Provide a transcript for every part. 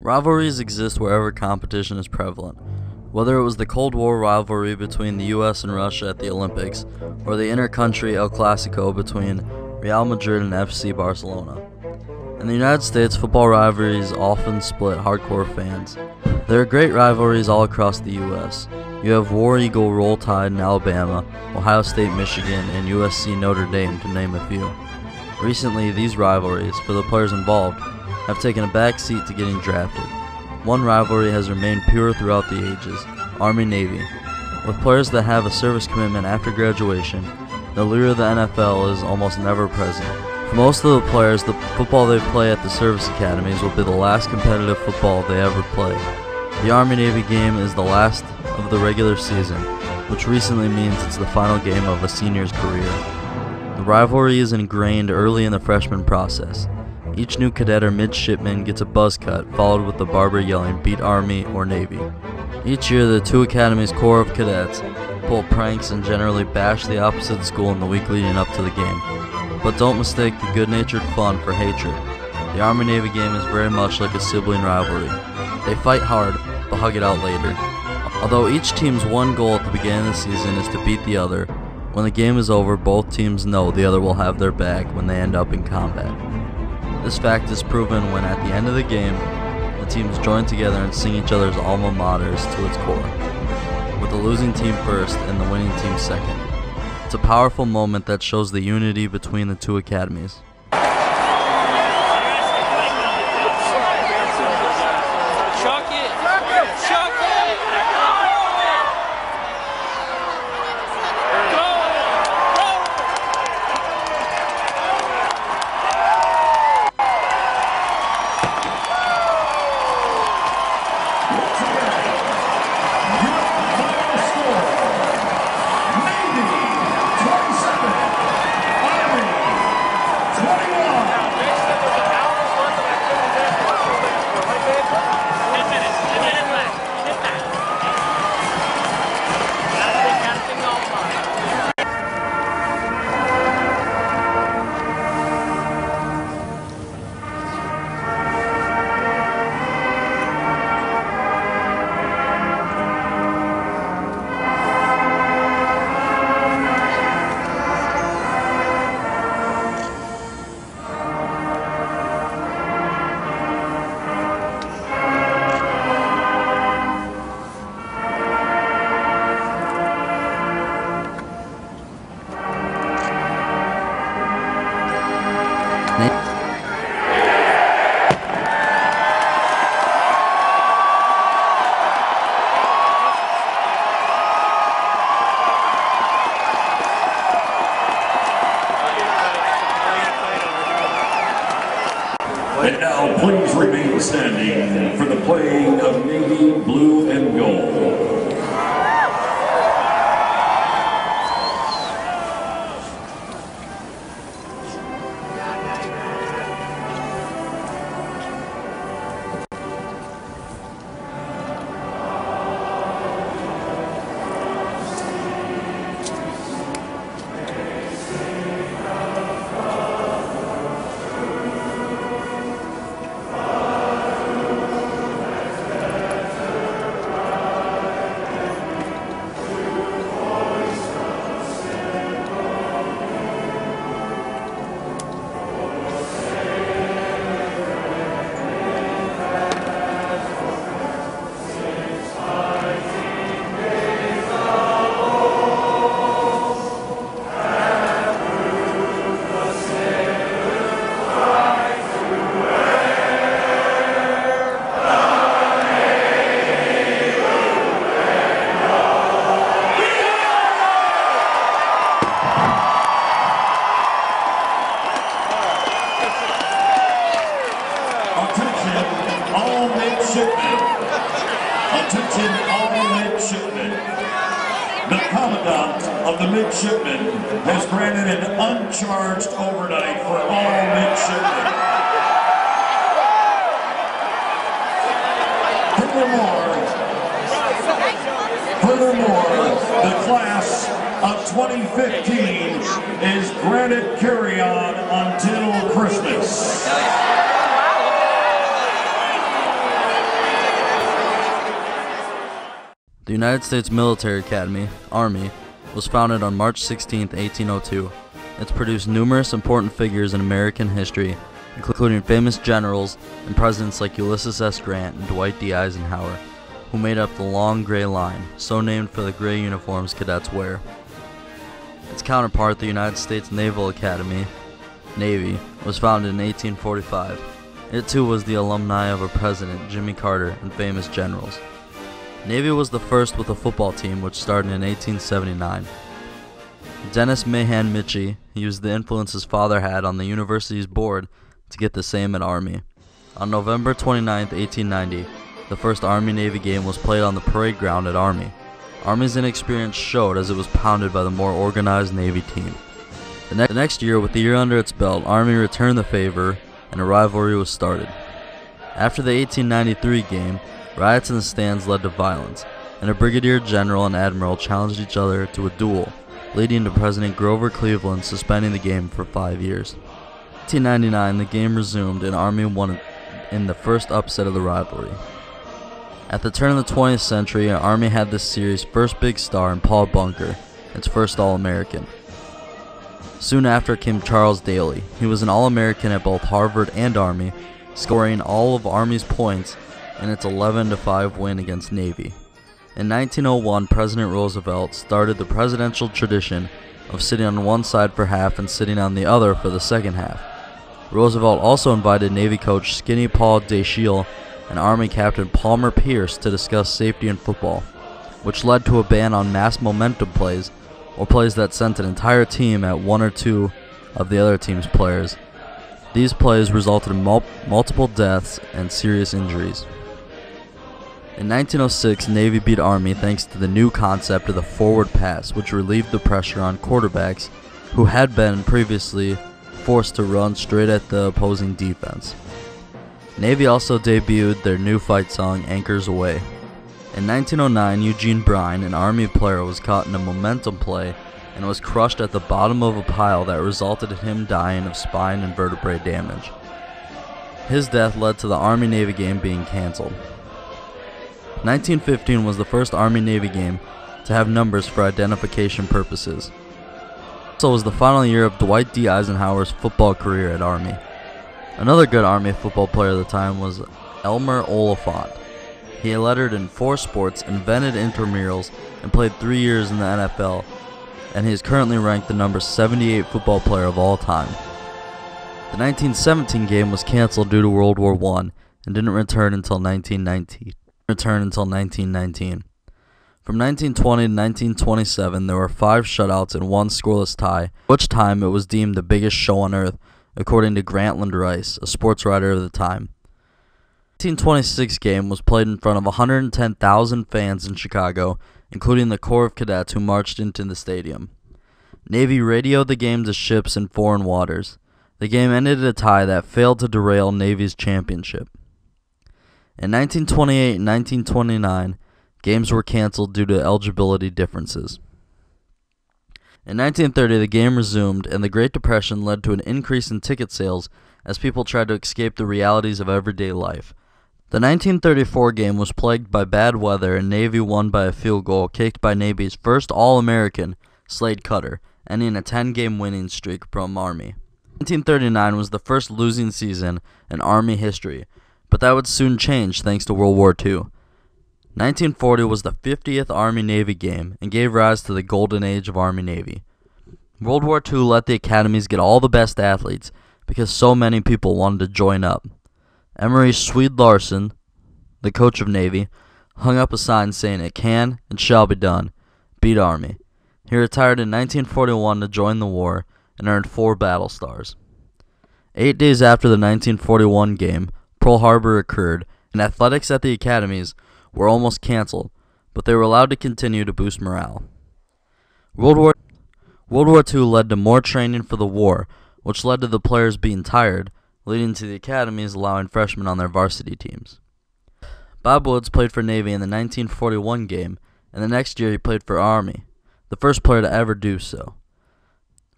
Rivalries exist wherever competition is prevalent. Whether it was the Cold War rivalry between the US and Russia at the Olympics, or the inter-country El Clasico between Real Madrid and FC Barcelona. In the United States, football rivalries often split hardcore fans. There are great rivalries all across the US. You have War Eagle Roll Tide in Alabama, Ohio State Michigan, and USC Notre Dame, to name a few. Recently, these rivalries, for the players involved, have taken a back seat to getting drafted. One rivalry has remained pure throughout the ages, Army-Navy. With players that have a service commitment after graduation, the allure of the NFL is almost never present. For most of the players, the football they play at the service academies will be the last competitive football they ever play. The Army-Navy game is the last of the regular season, which recently means it's the final game of a senior's career. The rivalry is ingrained early in the freshman process. Each new cadet or midshipman gets a buzz cut, followed with the barber yelling, "Beat Army" or Navy. Each year, the two academies' corps of cadets pull pranks and generally bash the opposite school in the week leading up to the game. But don't mistake the good-natured fun for hatred. The Army-Navy game is very much like a sibling rivalry. They fight hard, but hug it out later. Although each team's one goal at the beginning of the season is to beat the other, when the game is over, both teams know the other will have their back when they end up in combat. This fact is proven when, at the end of the game, the teams join together and sing each other's alma maters to its core, with the losing team first and the winning team second. It's a powerful moment that shows the unity between the two academies. And now please remain standing for the playing of Navy Blue and Gold. Attention all midshipmen. The Commandant of the Midshipmen has granted an uncharged overnight for all midshipmen. Furthermore, the class of 2015 is granted carry-on until Christmas. The United States Military Academy, Army, was founded on March 16, 1802. It's produced numerous important figures in American history, including famous generals and presidents like Ulysses S. Grant and Dwight D. Eisenhower, who made up the Long Gray Line, so named for the gray uniforms cadets wear. Its counterpart, the United States Naval Academy, Navy, was founded in 1845. It too was the alumni of our President Jimmy Carter and famous generals. Navy was the first with a football team, which started in 1879. Dennis Mahan Mitchie used the influence his father had on the university's board to get the same at Army. On November 29, 1890, the first Army-Navy game was played on the parade ground at Army. Army's inexperience showed as it was pounded by the more organized Navy team. The next year, with the year under its belt, Army returned the favor and a rivalry was started. After the 1893 game, riots in the stands led to violence, and a brigadier general and admiral challenged each other to a duel, leading to President Grover Cleveland suspending the game for 5 years. In 1899, the game resumed and Army won in the first upset of the rivalry. At the turn of the 20th century, Army had this series' first big star in Paul Bunker, its first All-American. Soon after came Charles Daly. He was an All-American at both Harvard and Army, scoring all of Army's points in its 11-5 win against Navy. In 1901, President Roosevelt started the presidential tradition of sitting on one side for half and sitting on the other for the second half. Roosevelt also invited Navy coach Skinny Paul Dashiell and Army Captain Palmer Pierce to discuss safety in football, which led to a ban on mass momentum plays, or plays that sent an entire team at one or two of the other team's players. These plays resulted in multiple deaths and serious injuries. In 1906, Navy beat Army thanks to the new concept of the forward pass, which relieved the pressure on quarterbacks who had been previously forced to run straight at the opposing defense. Navy also debuted their new fight song, Anchors Aweigh. In 1909, Eugene Bryan, an Army player, was caught in a momentum play and was crushed at the bottom of a pile that resulted in him dying of spine and vertebrae damage. His death led to the Army-Navy game being canceled. 1915 was the first Army-Navy game to have numbers for identification purposes. Also was the final year of Dwight D. Eisenhower's football career at Army. Another good Army football player at the time was Elmer Oliphant. He lettered in 4 sports, invented intramurals, and played 3 years in the NFL, and he is currently ranked the number 78 football player of all time. The 1917 game was canceled due to World War I and didn't return until 1919. From 1920 to 1927, there were 5 shutouts and 1 scoreless tie, which time it was deemed the biggest show on earth, according to Grantland Rice, a sports writer of the time. The 1926 game was played in front of 110,000 fans in Chicago, including the Corps of Cadets who marched into the stadium. Navy radioed the game to ships in foreign waters. The game ended in a tie that failed to derail Navy's championship. In 1928 and 1929, games were canceled due to eligibility differences. In 1930, the game resumed, and the Great Depression led to an increase in ticket sales as people tried to escape the realities of everyday life. The 1934 game was plagued by bad weather, and Navy won by a field goal kicked by Navy's first All-American, Slade Cutter, ending a 10-game winning streak from Army. 1939 was the first losing season in Army history, but that would soon change thanks to World War II. 1940 was the 50th Army-Navy game and gave rise to the golden age of Army-Navy. World War II let the academies get all the best athletes because so many people wanted to join up. Emery Swede Larson, the coach of Navy, hung up a sign saying, "It can and shall be done. Beat Army." He retired in 1941 to join the war and earned 4 battle stars. 8 days after the 1941 game, Pearl Harbor occurred, and athletics at the academies were almost canceled, but they were allowed to continue to boost morale. World War II led to more training for the war, which led to the players being tired, leading to the academies allowing freshmen on their varsity teams. Bob Woods played for Navy in the 1941 game, and the next year he played for Army, the first player to ever do so.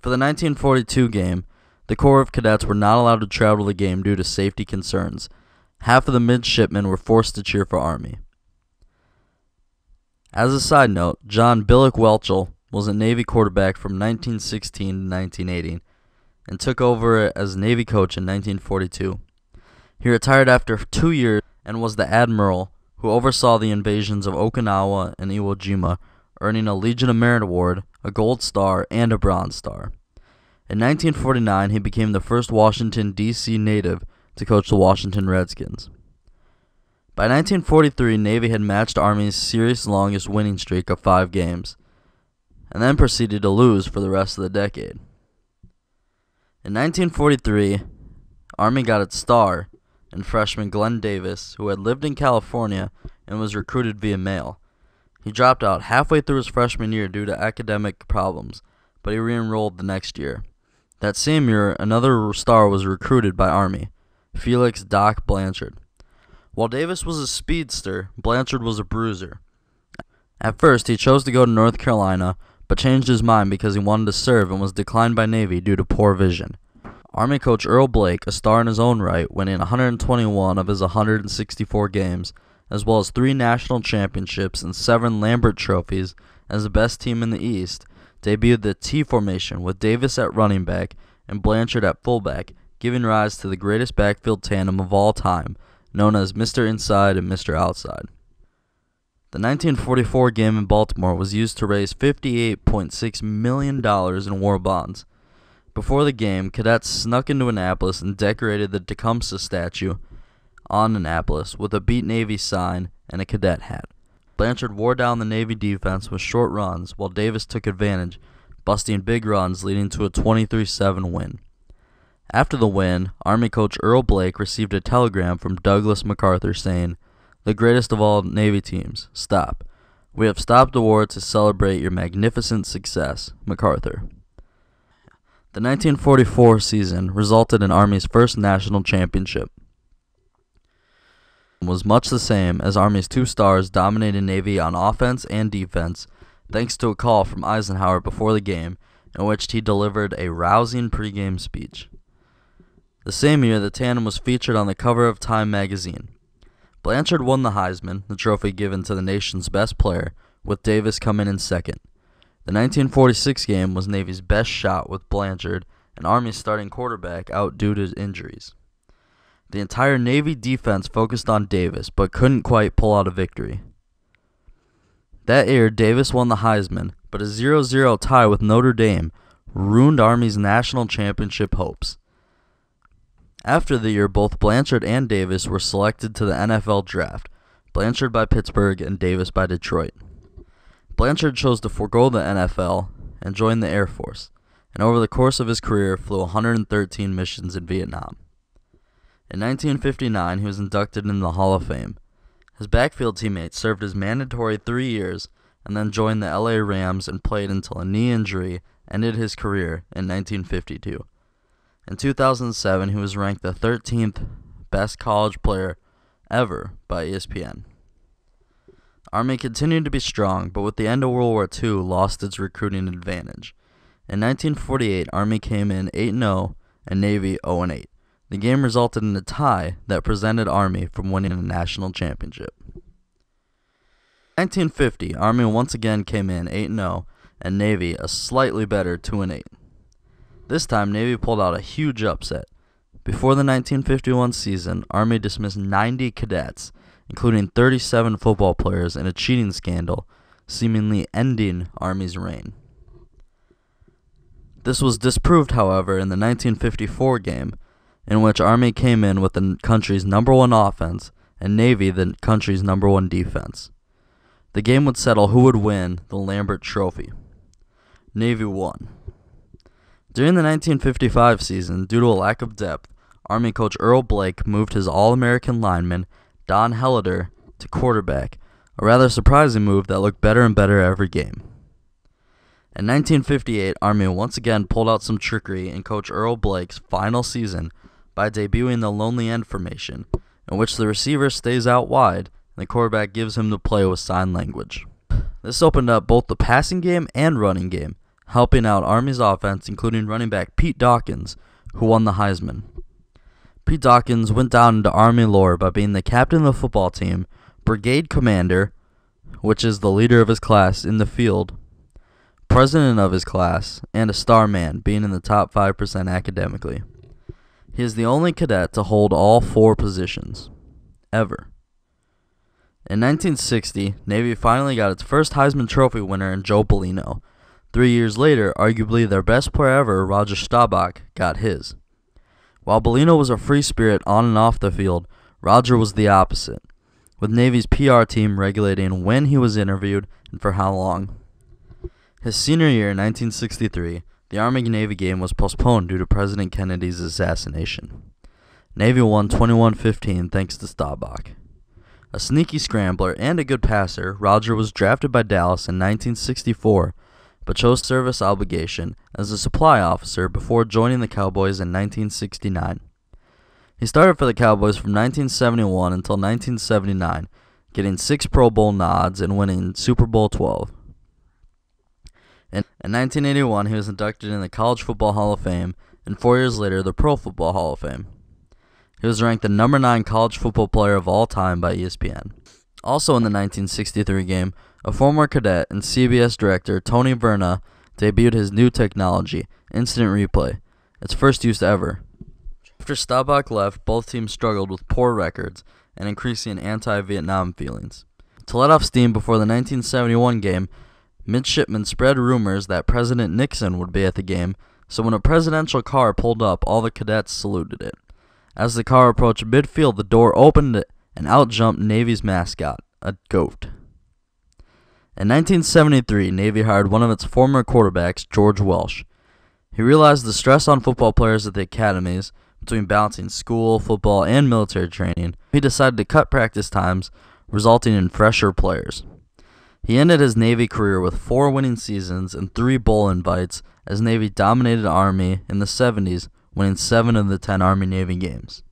For the 1942 game, the Corps of Cadets were not allowed to travel the game due to safety concerns. Half of the midshipmen were forced to cheer for Army. As a side note, John Billick Welchel was a Navy quarterback from 1916 to 1980 and took over as Navy coach in 1942. He retired after 2 years and was the admiral who oversaw the invasions of Okinawa and Iwo Jima, earning a Legion of Merit Award, a Gold Star, and a Bronze Star. In 1949, he became the first Washington, D.C. native to coach the Washington Redskins. By 1943, Navy had matched Army's series longest winning streak of 5 games, and then proceeded to lose for the rest of the decade. In 1943, Army got its star in freshman Glenn Davis, who had lived in California and was recruited via mail. He dropped out halfway through his freshman year due to academic problems, but he re-enrolled the next year. That same year, another star was recruited by Army, Felix Doc Blanchard. While Davis was a speedster, Blanchard was a bruiser. At first, he chose to go to North Carolina, but changed his mind because he wanted to serve and was declined by Navy due to poor vision. Army coach Earl Blake, a star in his own right, winning 121 of his 164 games, as well as 3 national championships and 7 Lambert trophies as the best team in the East, debuted the T formation with Davis at running back and Blanchard at fullback, giving rise to the greatest backfield tandem of all time, known as Mr. Inside and Mr. Outside. The 1944 game in Baltimore was used to raise $58.6 million in war bonds. Before the game, cadets snuck into Annapolis and decorated the Tecumseh statue on Annapolis with a Beat Navy sign and a cadet hat. Blanchard wore down the Navy defense with short runs, while Davis took advantage, busting big runs leading to a 23-7 win. After the win, Army coach Earl Blake received a telegram from Douglas MacArthur saying, "The greatest of all Navy teams, stop. We have stopped the war to celebrate your magnificent success, MacArthur." The 1944 season resulted in Army's first national championship. It was much the same as Army's 2 stars dominated Navy on offense and defense, thanks to a call from Eisenhower before the game, in which he delivered a rousing pregame speech. The same year, the tandem was featured on the cover of Time magazine. Blanchard won the Heisman, the trophy given to the nation's best player, with Davis coming in second. The 1946 game was Navy's best shot with Blanchard and Army's starting quarterback out due to injuries. The entire Navy defense focused on Davis, but couldn't quite pull out a victory. That year, Davis won the Heisman, but a 0-0 tie with Notre Dame ruined Army's national championship hopes. After the year, both Blanchard and Davis were selected to the NFL draft, Blanchard by Pittsburgh and Davis by Detroit. Blanchard chose to forego the NFL and joined the Air Force, and over the course of his career flew 113 missions in Vietnam. In 1959, he was inducted into the Hall of Fame. His backfield teammate served his mandatory 3 years and then joined the LA Rams and played until a knee injury ended his career in 1952. In 2007, he was ranked the 13th best college player ever by ESPN. Army continued to be strong, but with the end of World War II, lost its recruiting advantage. In 1948, Army came in 8-0 and Navy 0-8. The game resulted in a tie that prevented Army from winning a national championship. In 1950, Army once again came in 8-0 and Navy a slightly better 2-8. This time, Navy pulled out a huge upset. Before the 1951 season, Army dismissed 90 cadets, including 37 football players, in a cheating scandal, seemingly ending Army's reign. This was disproved, however, in the 1954 game, in which Army came in with the country's #1 offense and Navy the country's #1 defense. The game would settle who would win the Lambert Trophy. Navy won. During the 1955 season, due to a lack of depth, Army coach Earl Blake moved his All-American lineman, Don Helader, to quarterback, a rather surprising move that looked better and better every game. In 1958, Army once again pulled out some trickery in coach Earl Blake's final season by debuting the lonely end formation, in which the receiver stays out wide and the quarterback gives him the play with sign language. This opened up both the passing game and running game, helping out Army's offense, including running back Pete Dawkins, who won the Heisman. Pete Dawkins went down into Army lore by being the captain of the football team, brigade commander, which is the leader of his class in the field, president of his class, and a star man, being in the top 5% academically. He is the only cadet to hold all 4 positions, ever. In 1960, Navy finally got its first Heisman Trophy winner in Joe Bellino. 3 years later, arguably their best player ever, Roger Staubach, got his. While Bellino was a free spirit on and off the field, Roger was the opposite, with Navy's PR team regulating when he was interviewed and for how long. His senior year in 1963, the Army-Navy game was postponed due to President Kennedy's assassination. Navy won 21-15 thanks to Staubach. A sneaky scrambler and a good passer, Roger was drafted by Dallas in 1964, but chose service obligation as a supply officer before joining the Cowboys in 1969. He started for the Cowboys from 1971 until 1979, getting 6 Pro Bowl nods and winning Super Bowl 12. In 1981, he was inducted in the College Football Hall of Fame, and 4 years later, the Pro Football Hall of Fame. He was ranked the number 9 college football player of all time by ESPN. Also in the 1963 game, a former cadet and CBS director, Tony Verna, debuted his new technology, Instant Replay, its first use ever. After Staubach left, both teams struggled with poor records and increasing anti-Vietnam feelings. To let off steam before the 1971 game, midshipmen spread rumors that President Nixon would be at the game, so when a presidential car pulled up, all the cadets saluted it. As the car approached midfield, the door opened and out jumped Navy's mascot, a goat. In 1973, Navy hired one of its former quarterbacks, George Welsh. He realized the stress on football players at the academies, between balancing school, football, and military training. He decided to cut practice times, resulting in fresher players. He ended his Navy career with 4 winning seasons and 3 bowl invites as Navy dominated Army in the 70s, winning 7 of the 10 Army-Navy games.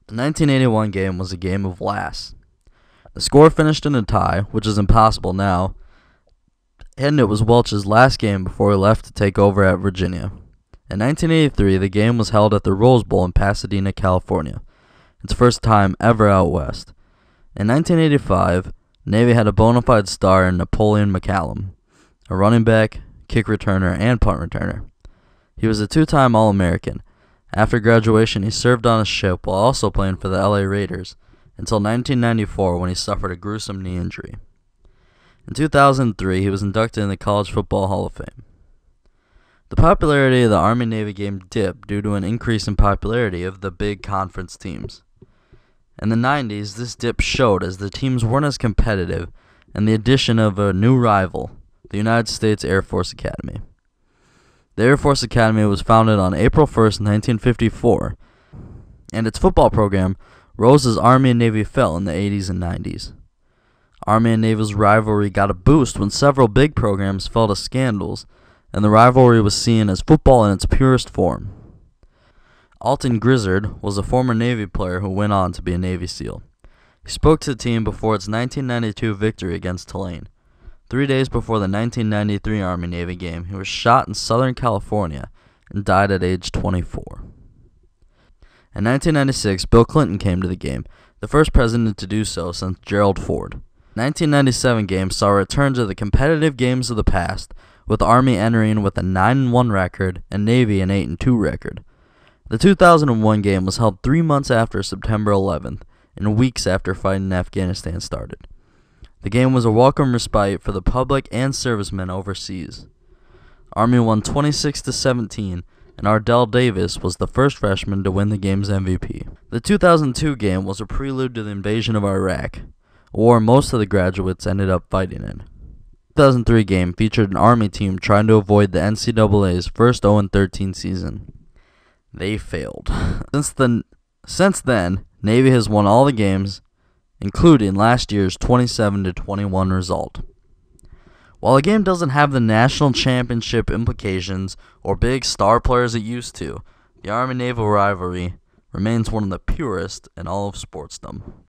The 1981 game was a game of last. The score finished in a tie, which is impossible now, and it was Welch's last game before he left to take over at Virginia. In 1983, the game was held at the Rose Bowl in Pasadena, California, its first time ever out west. In 1985, Navy had a bona fide star in Napoleon McCallum, a running back, kick returner, and punt returner. He was a 2-time All-American. After graduation, he served on a ship while also playing for the LA Raiders until 1994 when he suffered a gruesome knee injury. In 2003, he was inducted in the College Football Hall of Fame. The popularity of the Army-Navy game dipped due to an increase in popularity of the big conference teams. In the 90s, this dip showed as the teams weren't as competitive and the addition of a new rival, the United States Air Force Academy. The Air Force Academy was founded on April 1st, 1954, and its football program rose as Army and Navy fell in the 80s and 90s. Army and Navy's rivalry got a boost when several big programs fell to scandals, and the rivalry was seen as football in its purest form. Alton Grizzard was a former Navy player who went on to be a Navy SEAL. He spoke to the team before its 1992 victory against Tulane. 3 days before the 1993 Army-Navy game, he was shot in Southern California and died at age 24. In 1996, Bill Clinton came to the game, the first president to do so since Gerald Ford. The 1997 game saw a return to the competitive games of the past, with Army entering with a 9-1 record and Navy an 8-2 record. The 2001 game was held 3 months after September 11th, and weeks after fighting in Afghanistan started. The game was a welcome respite for the public and servicemen overseas. Army won 26-17, and Ardell Davis was the first freshman to win the game's MVP. The 2002 game was a prelude to the invasion of Iraq, a war most of the graduates ended up fighting in. The 2003 game featured an Army team trying to avoid the NCAA's first 0-13 season. They failed. Since then, Navy has won all the games, including last year's 27-21 result. While the game doesn't have the national championship implications or big star players it used to, the Army-Naval rivalry remains one of the purest in all of sportsdom.